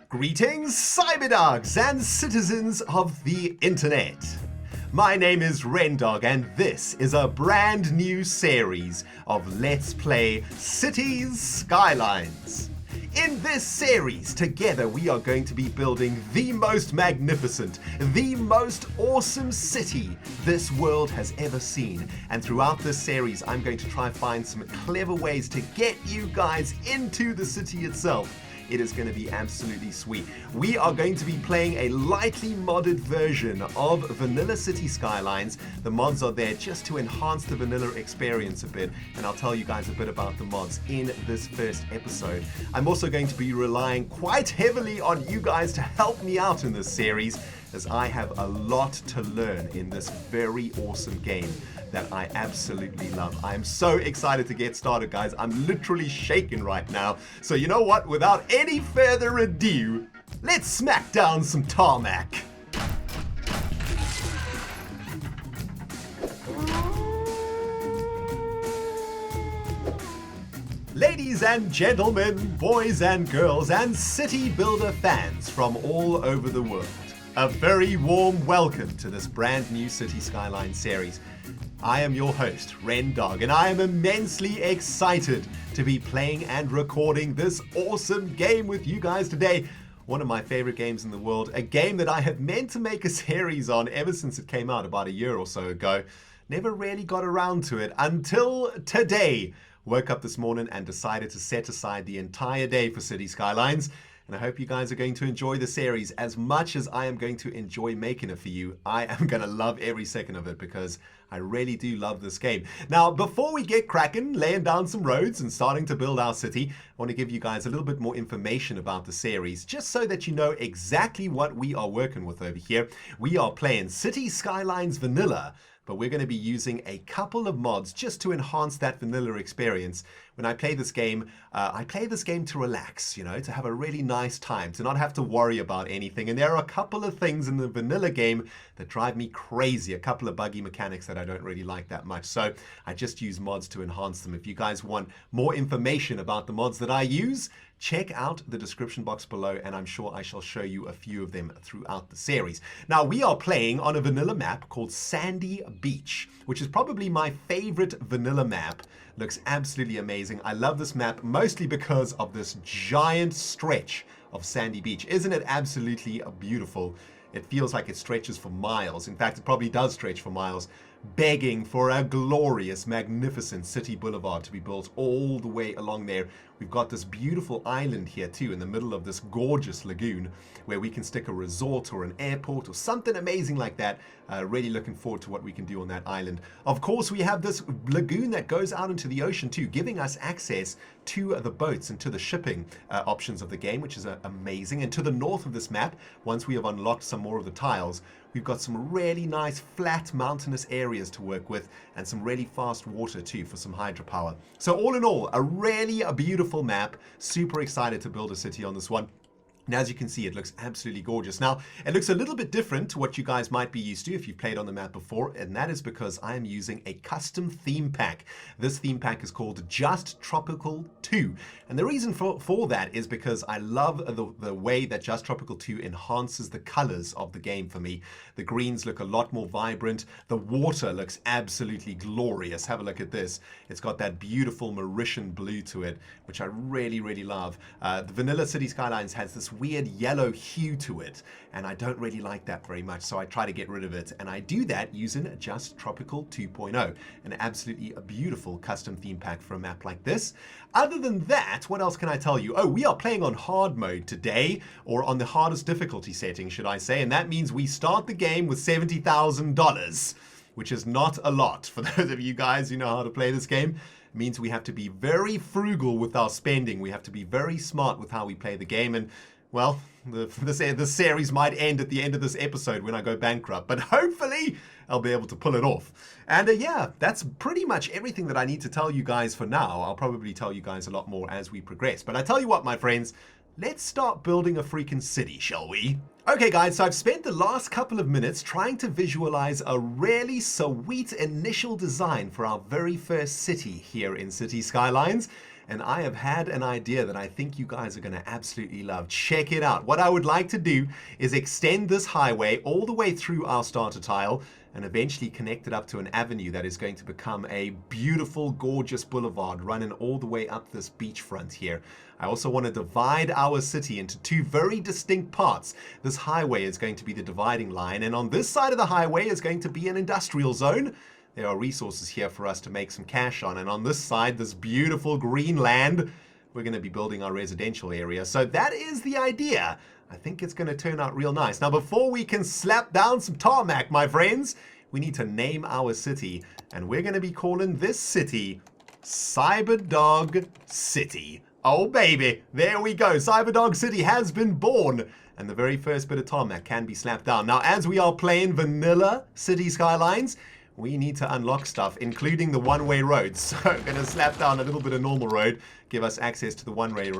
Greetings, Cyberdogs and citizens of the internet. My name is ReNDoG and this is a brand new series of Let's Play City Skylines. In this series, together we are going to be building the most magnificent, the most awesome city this world has ever seen. And throughout this series, I'm going to try and find some clever ways to get you guys into the city itself. It is going to be absolutely sweet. We are going to be playing a lightly modded version of Vanilla City Skylines. The mods are there just to enhance the vanilla experience a bit, and I'll tell you guys a bit about the mods in this first episode. I'm also going to be relying quite heavily on you guys to help me out in this series, as I have a lot to learn in this very awesome game that I absolutely love. I am so excited to get started, guys. I'm literally shaking right now. So you know what? Without any further ado, let's smack down some tarmac. Ladies and gentlemen, boys and girls, and city builder fans from all over the world, a very warm welcome to this brand new City Skylines series. I am your host, ReNDoG, and I am immensely excited to be playing and recording this awesome game with you guys today. One of my favorite games in the world, a game that I have meant to make a series on ever since it came out about a year or so ago. Never really got around to it until today. Woke up this morning and decided to set aside the entire day for City Skylines. And I hope you guys are going to enjoy the series as much as I am going to enjoy making it for you. I am going to love every second of it because I really do love this game. Now, before we get cracking, laying down some roads and starting to build our city, I want to give you guys a little bit more information about the series, just so that you know exactly what we are working with over here. We are playing City Skylines Vanilla, but we're going to be using a couple of mods just to enhance that vanilla experience. When I play this game to relax, to have a really nice time, to not have to worry about anything. And there are a couple of things in the vanilla game that drive me crazy, a couple of buggy mechanics that I don't really like that much. So I just use mods to enhance them. If you guys want more information about the mods that I use, check out the description box below, and I'm sure I shall show you a few of them throughout the series. Now, we are playing on a vanilla map called Sandy Beach, which is probably my favorite vanilla map. Looks absolutely amazing. I love this map mostly because of this giant stretch of Sandy Beach. Isn't it absolutely beautiful? It feels like it stretches for miles. In fact, it probably does stretch for miles, begging for a glorious, magnificent city boulevard to be built all the way along there. We've got this beautiful island here too in the middle of this gorgeous lagoon where we can stick a resort or an airport or something amazing like that. Really looking forward to what we can do on that island. Of course, we have this lagoon that goes out into the ocean too, giving us access to the boats and to the shipping options of the game, which is amazing. And to the north of this map, once we have unlocked some more of the tiles, we've got some really nice flat mountainous areas to work with and some really fast water too for some hydropower. So all in all, a really beautiful map. Super excited to build a city on this one. And as you can see, it looks absolutely gorgeous. Now, it looks a little bit different to what you guys might be used to if you've played on the map before, and that is because I am using a custom theme pack. This theme pack is called Just Tropical 2. And the reason for that is because I love the way that Just Tropical 2 enhances the colors of the game for me. The greens look a lot more vibrant. The water looks absolutely glorious. Have a look at this. It's got that beautiful Mauritian blue to it, which I really, really love. The Vanilla City Skylines has this weird yellow hue to it, and I don't really like that very much, so I try to get rid of it, and I do that using Just Tropical 2.0, an absolutely beautiful custom theme pack for a map like this. Other than that, what else can I tell you? Oh, we are playing on hard mode today, or on the hardest difficulty setting, should I say, and that means we start the game with $70,000, which is not a lot. For those of you guys who know how to play this game, it means we have to be very frugal with our spending. We have to be very smart with how we play the game, and well, the series might end at the end of this episode when I go bankrupt, but hopefully I'll be able to pull it off. And yeah, that's pretty much everything that I need to tell you guys for now. I'll probably tell you guys a lot more as we progress. But I tell you what, my friends, let's start building a freaking city, shall we? Okay guys, so I've spent the last couple of minutes trying to visualize a really sweet initial design for our very first city here in City Skylines. and I have had an idea that I think you guys are going to absolutely love. Check it out. What I would like to do is extend this highway all the way through our starter tile and eventually connect it up to an avenue that is going to become a beautiful, gorgeous boulevard running all the way up this beachfront here. I also want to divide our city into two very distinct parts. This highway is going to be the dividing line, and on this side of the highway is going to be an industrial zone. There are resources here for us to make some cash on, and on this side, this beautiful green land, we're going to be building our residential area. So that is the idea. I think it's going to turn out real nice. Now, before we can slap down some tarmac, my friends, we need to name our city, and we're going to be calling this city Cyberdog City. Oh, baby, there we go. Cyberdog City has been born, and the very first bit of tarmac can be slapped down. Now, as we are playing vanilla City Skylines, we need to unlock stuff, including the one-way roads. So I'm going to slap down a little bit of normal road, give us access to the one-way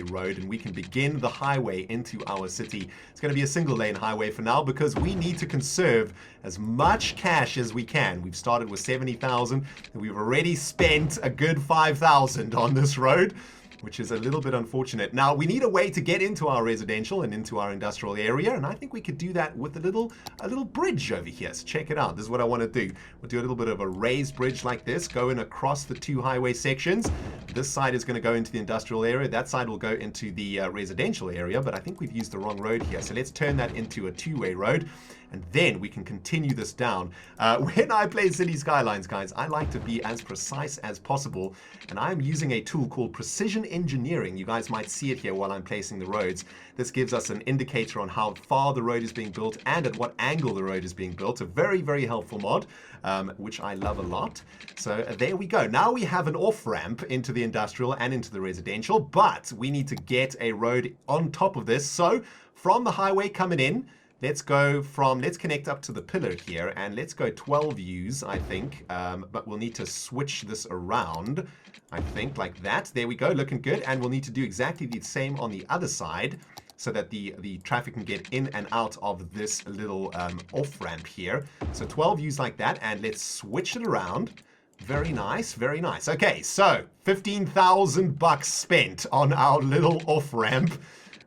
road, and we can begin the highway into our city. It's going to be a single-lane highway for now because we need to conserve as much cash as we can. We've started with 70,000, and we've already spent a good 5,000 on this road, which is a little bit unfortunate. Now, we need a way to get into our residential and into our industrial area, and I think we could do that with a little bridge over here. So check it out. This is what I want to do. We'll do a little bit of a raised bridge like this, going across the two highway sections. This side is going to go into the industrial area. That side will go into the residential area, but I think we've used the wrong road here. So let's turn that into a two-way road, and then we can continue this down. When I play City Skylines, guys, I like to be as precise as possible, and I'm using a tool called Precision Engineering. You guys might see it here while I'm placing the roads. This gives us an indicator on how far the road is being built and at what angle the road is being built. A very, very helpful mod, which I love a lot. So there we go. Now we have an off-ramp into the industrial and into the residential, but we need to get a road on top of this. So from the highway coming in, let's connect up to the pillar here, and let's go 12 U's, I think, but we'll need to switch this around, I think, like that. There we go, looking good, and we'll need to do exactly the same on the other side so that the traffic can get in and out of this little off-ramp here. So 12 U's like that, and let's switch it around. Very nice, very nice. Okay, so 15,000 bucks spent on our little off-ramp.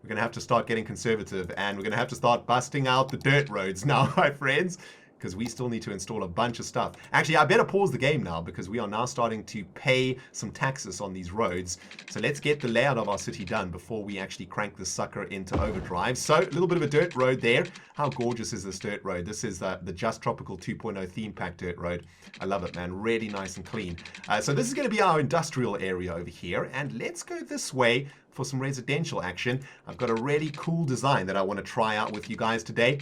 We're going to have to start getting conservative, and we're going to have to start busting out the dirt roads now, my friends, because we still need to install a bunch of stuff. Actually, I better pause the game now because we are now starting to pay some taxes on these roads. So let's get the layout of our city done before we actually crank this sucker into overdrive. So a little bit of a dirt road there. How gorgeous is this dirt road? This is the Just Tropical 2.0 theme pack dirt road. I love it, man. Really nice and clean. So this is going to be our industrial area over here, and let's go this way for some residential action. I've got a really cool design that I want to try out with you guys today.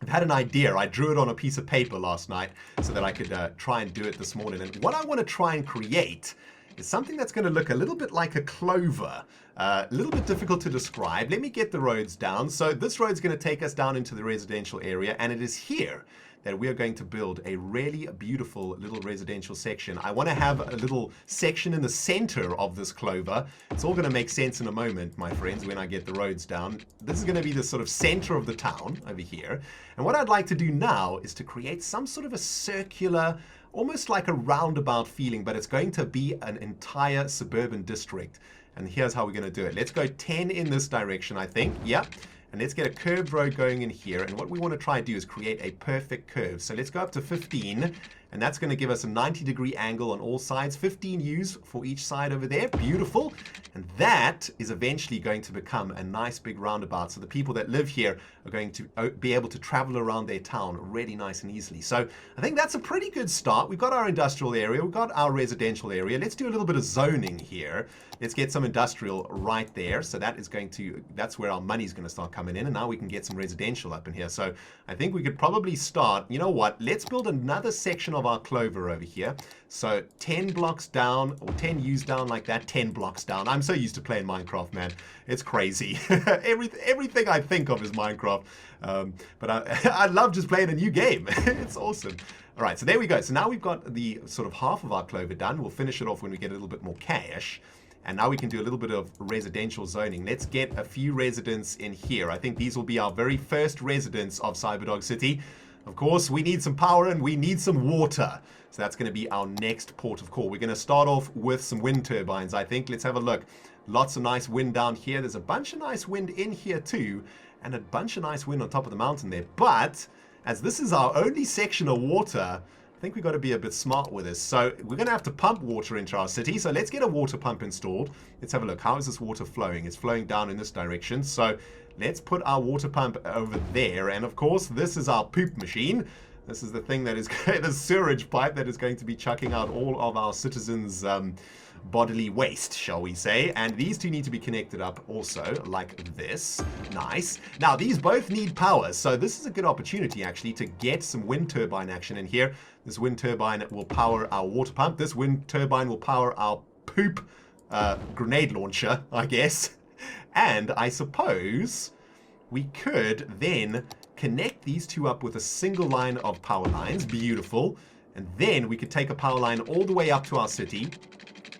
I've had an idea. I drew it on a piece of paper last night so that I could try and do it this morning. And what I want to try and create is something that's going to look a little bit like a clover. A little bit difficult to describe. Let me get the roads down. So this road's going to take us down into the residential area, and it is here that we are going to build a really beautiful little residential section. I want to have a little section in the center of this clover. It's all going to make sense in a moment, my friends, when I get the roads down. This is going to be the sort of center of the town over here. And what I'd like to do now is to create some sort of a circular, almost like a roundabout feeling, but it's going to be an entire suburban district. And here's how we're going to do it. Let's go 10 in this direction, I think. Yep. And let's get a curved road going in here. And what we want to try and do is create a perfect curve. So let's go up to 15. And that's going to give us a 90-degree angle on all sides. 15 U's for each side over there. Beautiful. And that is eventually going to become a nice big roundabout. So the people that live here are going to be able to travel around their town really nice and easily. So I think that's a pretty good start. We've got our industrial area. We've got our residential area. Let's do a little bit of zoning here. Let's get some industrial right there. So that's where our money's going to start coming in. And now we can get some residential up in here. So I think we could probably start, you know what, let's build another section of our clover over here. So 10 blocks down, or 10 U's down like that, 10 blocks down. I'm so used to playing Minecraft, man. It's crazy. Everything I think of is Minecraft. But I love just playing a new game. It's awesome. All right, so there we go. So now we've got the sort of half of our clover done. We'll finish it off when we get a little bit more cash. And now we can do a little bit of residential zoning. Let's get a few residents in here. I think these will be our very first residents of Cyberdog City. Of course, we need some power and we need some water. So that's going to be our next port of call. We're going to start off with some wind turbines, I think. Let's have a look. Lots of nice wind down here. There's a bunch of nice wind in here too. And a bunch of nice wind on top of the mountain there. But as this is our only section of water, I think we've got to be a bit smart with this. So we're going to have to pump water into our city. So let's get a water pump installed. Let's have a look. How is this water flowing? It's flowing down in this direction. So let's put our water pump over there. And of course, this is our poop machine. This is the thing that is the sewage pipe that is going to be chucking out all of our citizens' bodily waste, shall we say. And these two need to be connected up also, like this. Nice. Now, these both need power, so this is a good opportunity, actually, to get some wind turbine action in here. This wind turbine will power our water pump. This wind turbine will power our poop grenade launcher, I guess. And I suppose we could then connect these two up with a single line of power lines. Beautiful. And then we could take a power line all the way up to our city.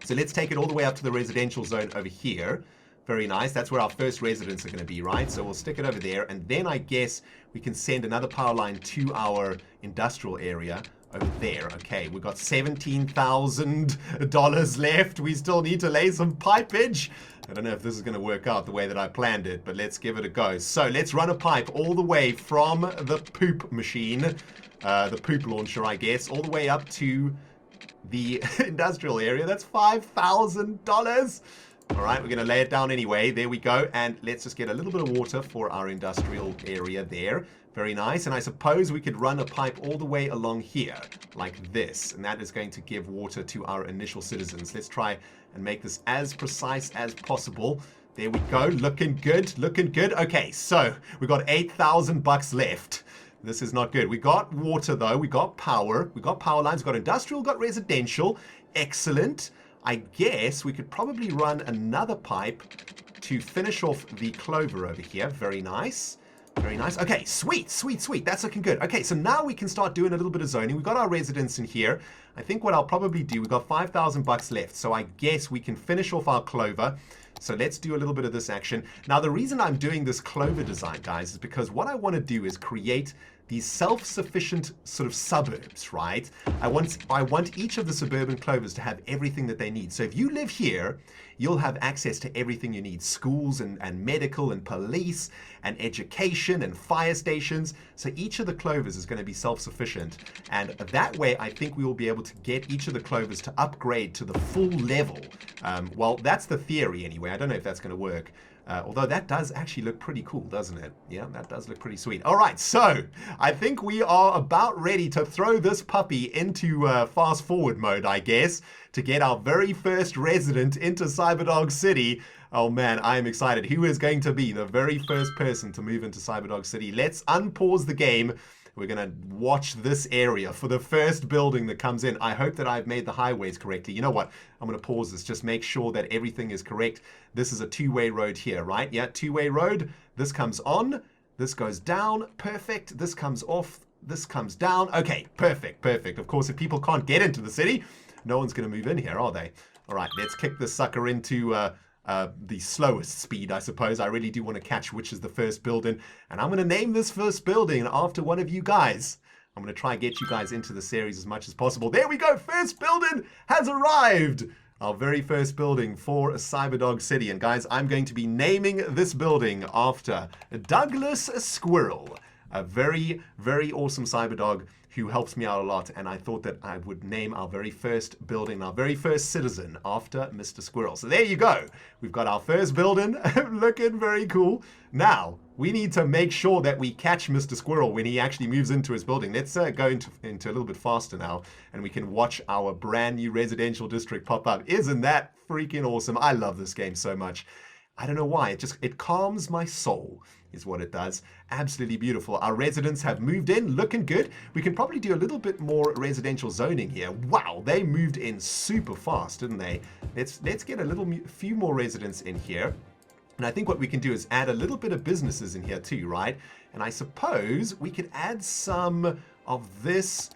So let's take it all the way up to the residential zone over here. Very nice. That's where our first residents are going to be, right? So we'll stick it over there. And then I guess we can send another power line to our industrial area over there. Okay, we've got $17,000 left. We still need to lay some pipage. I don't know if this is going to work out the way that I planned it, but let's give it a go. So let's run a pipe all the way from the poop machine, the poop launcher, I guess, all the way up to the industrial area. That's $5,000. All right, we're going to lay it down anyway. There we go. And let's just get a little bit of water for our industrial area there. Very nice. And I suppose we could run a pipe all the way along here like this. And that is going to give water to our initial citizens. Let's try and make this as precise as possible. There we go. Looking good. Looking good. Okay, so we've got $8,000 left. This is not good. We got water, though. We got power. We got power lines. We got industrial. Got residential. Excellent. I guess we could probably run another pipe to finish off the clover over here. Very nice. Very nice. Okay, sweet, sweet, sweet. That's looking good. Okay, so now we can start doing a little bit of zoning. We've got our residents in here. I think what I'll probably do, we've got $5,000 left. So I guess we can finish off our clover. So let's do a little bit of this action. Now, the reason I'm doing this clover design, guys, is because what I want to do is create these self-sufficient sort of suburbs, right? I want each of the suburban clovers to have everything that they need. So if you live here, you'll have access to everything you need. Schools and medical and police and education and fire stations. So each of the clovers is going to be self-sufficient. And that way, I think we will be able to get each of the clovers to upgrade to the full level. Well, that's the theory anyway. I don't know if that's going to work. Although that does actually look pretty cool, doesn't it? Yeah, that does look pretty sweet. All right, so I think we are about ready to throw this puppy into fast forward mode, I guess, to get our very first resident into Cyberdog City. Oh man, I am excited. Who is going to be the very first person to move into Cyberdog City? Let's unpause the game. We're going to watch this area for the first building that comes in. I hope that I've made the highways correctly. You know what? I'm going to pause this. Just make sure that everything is correct. This is a two-way road here, right? Yeah, two-way road. This comes on. This goes down. Perfect. This comes off. This comes down. Okay, perfect, perfect. Of course, if people can't get into the city, no one's going to move in here, are they? All right, let's kick this sucker into the slowest speed, I suppose. I really do want to catch which is the first building. And I'm going to name this first building after one of you guys. I'm going to try and get you guys into the series as much as possible. There we go. First building has arrived. Our very first building for Cyberdog City. And guys, I'm going to be naming this building after Douglas Squirrel, a very, very awesome Cyberdog who helps me out a lot, and I thought that I would name our very first building, our very first citizen, after Mr. Squirrel. So there you go. We've got our first building, looking very cool. Now, we need to make sure that we catch Mr. Squirrel when he actually moves into his building. Let's go into a little bit faster now, and we can watch our brand new residential district pop up. Isn't that freaking awesome? I love this game so much. I don't know why, it calms my soul, is what it does. Absolutely beautiful. Our residents have moved in, looking good. We can probably do a little bit more residential zoning here. Wow, they moved in super fast, didn't they? Let's get a few more residents in here. And I think what we can do is add a little bit of businesses in here too, right? And I suppose we could add some of this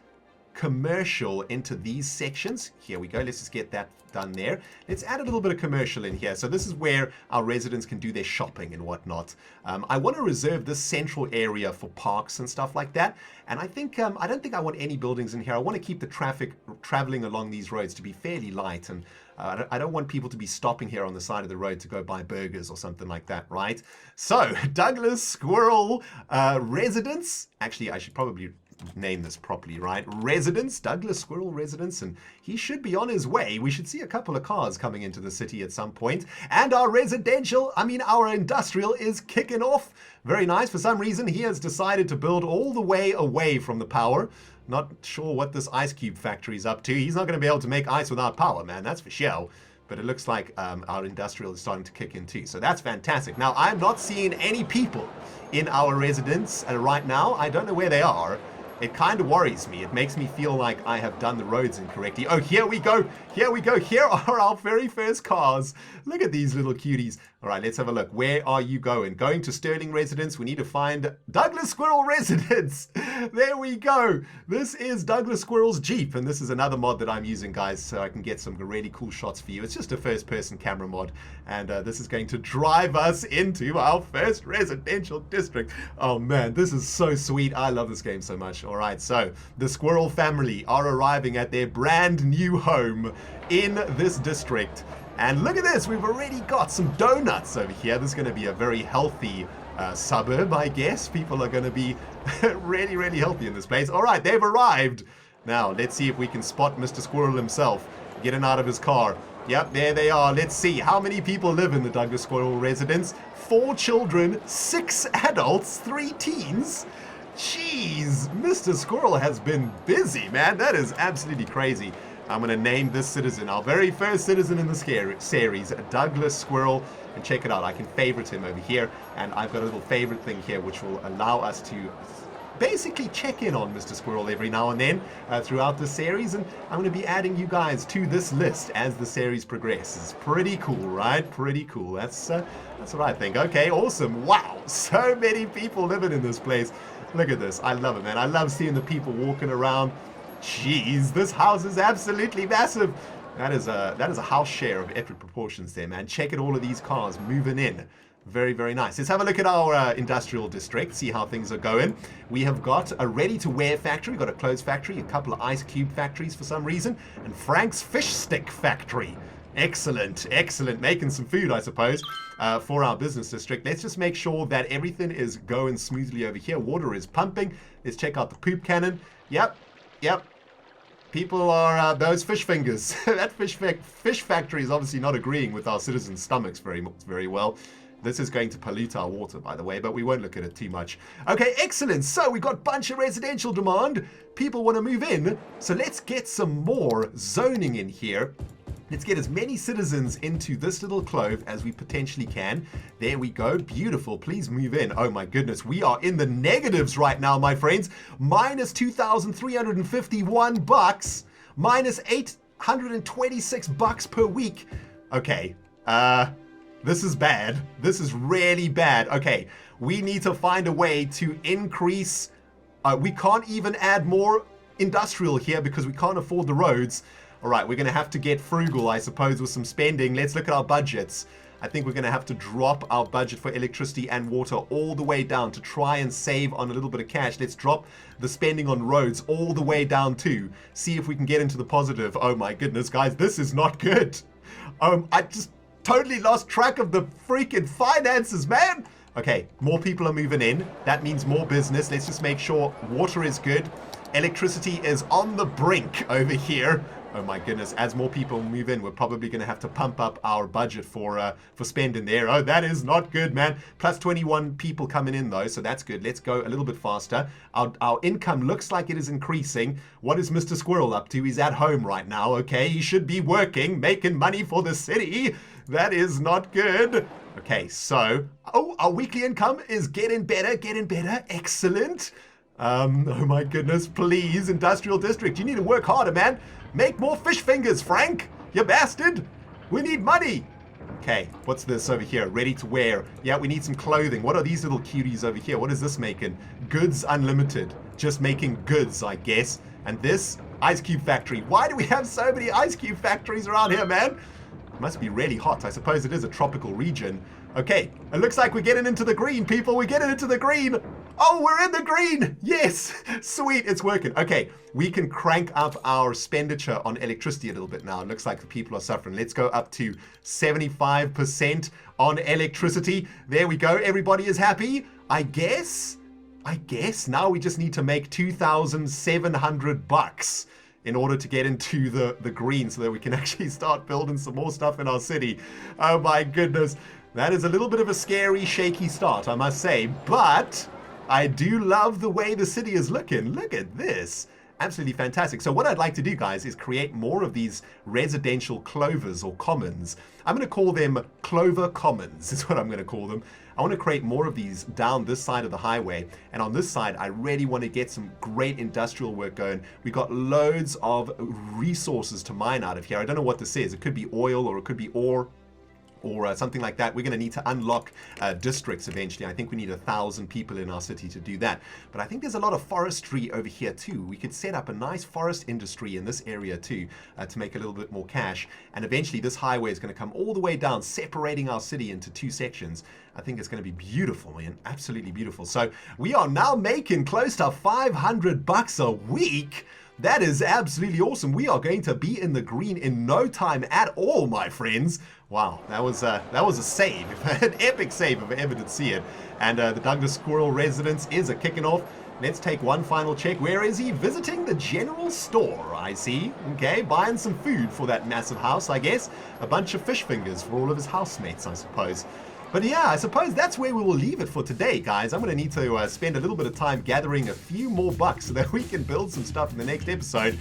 commercial into these sections. Here we go. Let's just get that done there. Let's add a little bit of commercial in here. So this is where our residents can do their shopping and whatnot. I want to reserve this central area for parks and stuff like that. And I think I don't think I want any buildings in here. I want to keep the traffic traveling along these roads to be fairly light, and I don't want people to be stopping here on the side of the road to go buy burgers or something like that, right? So Douglas Squirrel residence. Actually, I should probably name this properly, right? Residence, Douglas Squirrel Residence, and he should be on his way. We should see a couple of cars coming into the city at some point. And our our industrial is kicking off. Very nice. For some reason, he has decided to build all the way away from the power. Not sure what this ice cube factory is up to. He's not going to be able to make ice without power, man. That's for sure. But it looks like our industrial is starting to kick in too. So that's fantastic. Now, I'm not seeing any people in our residence right now. I don't know where they are. It kind of worries me. It makes me feel like I have done the roads incorrectly. Oh, here we go. Here we go. Here are our very first cars. Look at these little cuties. All right, let's have a look. Where are you going? Going to Sterling Residence. We need to find Douglas Squirrel Residence. There we go. This is Douglas Squirrel's Jeep, and this is another mod that I'm using, guys, so I can get some really cool shots for you. It's just a first-person camera mod, and this is going to drive us into our first residential district. Oh, man, this is so sweet. I love this game so much. All right, so the Squirrel family are arriving at their brand new home in this district. And look at this, we've already got some donuts over here. This is going to be a very healthy suburb, I guess. People are going to be really, really healthy in this place. All right, they've arrived. Now, let's see if we can spot Mr. Squirrel himself, getting out of his car. Yep, there they are. Let's see. How many people live in the Douglas Squirrel residence? 4 children, 6 adults, 3 teens. Jeez, Mr. Squirrel has been busy, man. That is absolutely crazy. I'm going to name this citizen, our very first citizen in this series, Douglas Squirrel. And check it out, I can favorite him over here. And I've got a little favorite thing here which will allow us to basically check in on Mr. Squirrel every now and then throughout the series. And I'm going to be adding you guys to this list as the series progresses. Pretty cool, right? Pretty cool. That's what I think. Okay, awesome. Wow, so many people living in this place. Look at this. I love it, man. I love seeing the people walking around. Jeez, this house is absolutely massive. That is a house share of epic proportions there, man. Check out all of these cars moving in. Very, very nice. Let's have a look at our industrial district, see how things are going. We have got a ready-to-wear factory, we've got a clothes factory, a couple of ice cube factories for some reason, and Frank's fish stick factory. Excellent, excellent. Making some food, I suppose, for our business district. Let's just make sure that everything is going smoothly over here. Water is pumping. Let's check out the poop cannon. Yep. People are those fish fingers. That fish factory is obviously not agreeing with our citizens' stomachs very well. This is going to pollute our water, by the way, but we won't look at it too much. Okay, excellent. So we got a bunch of residential demand. People want to move in. So let's get some more zoning in here. Let's get as many citizens into this little clove as we potentially can. There we go. Beautiful. Please move in. Oh my goodness. We are in the negatives right now, my friends. Minus 2,351 bucks. Minus 826 bucks per week. Okay. This is bad. This is really bad. Okay. We need to find a way to increase. We can't even add more industrial here because we can't afford the roads. All right, we're going to have to get frugal, I suppose, with some spending. Let's look at our budgets. I think we're going to have to drop our budget for electricity and water all the way down to try and save on a little bit of cash. Let's drop the spending on roads all the way down too. See if we can get into the positive. Oh my goodness, guys, this is not good. I just totally lost track of the freaking finances, man. Okay, more people are moving in. That means more business. Let's just make sure water is good. Electricity is on the brink over here. Oh my goodness, as more people move in, we're probably going to have to pump up our budget for spending there. Oh, that is not good, man. Plus 21 people coming in, though, so that's good. Let's go a little bit faster. Our income looks like it is increasing. What is Mr. Squirrel up to? He's at home right now, okay? He should be working, making money for the city. That is not good. Okay, so, our weekly income is getting better. Excellent. Oh my goodness, please, Industrial District, you need to work harder, man. Make more fish fingers, Frank, you bastard. We need money. Okay, what's this over here? Ready to wear. Yeah, we need some clothing. What are these little cuties over here? What is this making? Goods unlimited. Just making goods, I guess. And this, ice cube factory. Why do we have so many ice cube factories around here, man? It must be really hot. I suppose it is a tropical region. Okay, it looks like we're getting into the green, people. We're getting into the green. Oh, we're in the green. Yes, sweet, it's working. Okay, we can crank up our expenditure on electricity a little bit now. It looks like the people are suffering. Let's go up to 75% on electricity. There we go. Everybody is happy. I guess now we just need to make $2,700 in order to get into the green so that we can actually start building some more stuff in our city. Oh my goodness. That is a little bit of a scary, shaky start, I must say, but I do love the way the city is looking. Look at this. Absolutely fantastic. So what I'd like to do, guys, is create more of these residential clovers or commons. I'm going to call them Clover Commons, is what I'm going to call them. I want to create more of these down this side of the highway. And on this side, I really want to get some great industrial work going. We've got loads of resources to mine out of here. I don't know what this is. It could be oil or it could be ore, or something like that. We're going to need to unlock districts eventually. I think we need 1,000 people in our city to do that. But I think there's a lot of forestry over here too. We could set up a nice forest industry in this area too to make a little bit more cash. And eventually this highway is going to come all the way down, separating our city into 2 sections. I think it's going to be beautiful, man. Absolutely beautiful. So we are now making close to $500 a week. That is absolutely awesome. We are going to be in the green in no time at all, my friends. Wow, that was a save, an epic save if I ever did see it. And the Douglas Squirrel residence is kicking off. Let's take one final check. Where is he? Visiting the general store, I see. Okay, buying some food for that massive house, I guess. A bunch of fish fingers for all of his housemates, I suppose. But yeah, I suppose that's where we will leave it for today, guys. I'm going to need to spend a little bit of time gathering a few more bucks so that we can build some stuff in the next episode.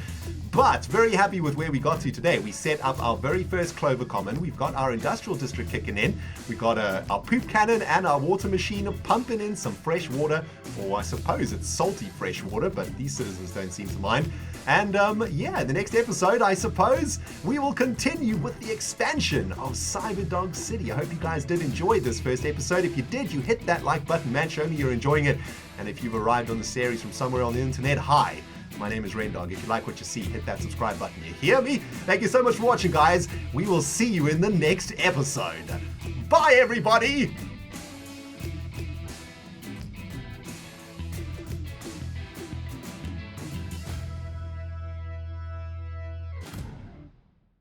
But very happy with where we got to today. We set up our very first Clover Common. We've got our industrial district kicking in. We've got our poop cannon and our water machine pumping in some fresh water. Or I suppose it's salty fresh water, but these citizens don't seem to mind. And yeah, the next episode, I suppose, we will continue with the expansion of Cyberdog City. I hope you guys did enjoy this first episode. If you did, you hit that like button, man. Show me you're enjoying it. And if you've arrived on the series from somewhere on the internet, hi. My name is ReNDoG. If you like what you see, hit that subscribe button. You hear me? Thank you so much for watching, guys. We will see you in the next episode. Bye, everybody!